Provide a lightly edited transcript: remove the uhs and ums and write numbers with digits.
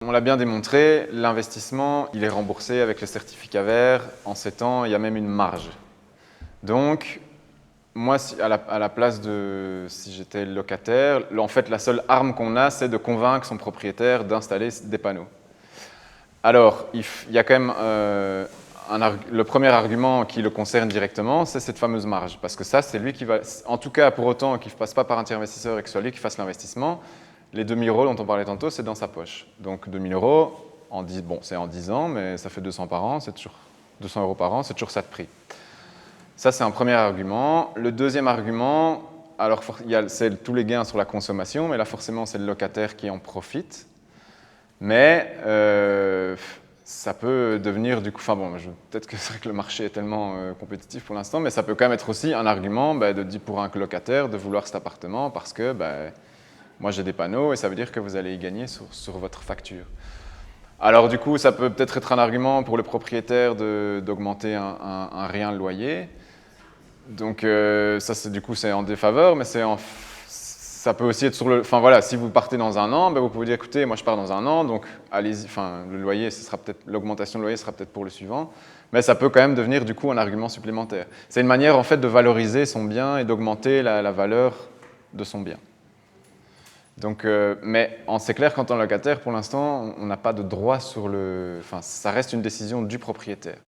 on l'a bien démontré, l'investissement, il est remboursé avec le certificat vert. En 7 ans, il y a même une marge. Donc, moi, à la place de si j'étais locataire, en fait, la seule arme qu'on a, c'est de convaincre son propriétaire d'installer des panneaux. Alors, il y a quand même le premier argument qui le concerne directement, c'est cette fameuse marge. Parce que ça, c'est lui qui va, en tout cas pour autant qu'il ne passe pas par un tiers investisseur et que ce soit lui qui fasse l'investissement, les 2 000 € dont on parlait tantôt, c'est dans sa poche. Donc 2 000 €, bon, c'est en 10 ans, mais ça fait 200 par an, c'est toujours 200 € par an, c'est toujours ça de prix. Ça, c'est un premier argument. Le deuxième argument, alors c'est tous les gains sur la consommation, mais là, forcément, c'est le locataire qui en profite. Mais ça peut devenir du coup, enfin bon, peut-être que c'est vrai que le marché est tellement compétitif pour l'instant, mais ça peut quand même être aussi un argument pour un locataire de vouloir cet appartement parce que moi j'ai des panneaux et ça veut dire que vous allez y gagner sur votre facture. Alors du coup, ça peut peut-être être un argument pour le propriétaire d'augmenter un rien le loyer. Donc ça, du coup, c'est en défaveur, mais ça peut aussi être sur le... Enfin voilà, si vous partez dans un an, vous pouvez dire, écoutez, moi je pars dans un an, donc allez-y, enfin le loyer, l'augmentation de loyer sera peut-être pour le suivant, mais ça peut quand même devenir du coup un argument supplémentaire. C'est une manière en fait de valoriser son bien et d'augmenter la valeur de son bien. Donc, mais c'est clair qu'en tant que locataire, pour l'instant, on n'a pas de droit sur le... Enfin, ça reste une décision du propriétaire.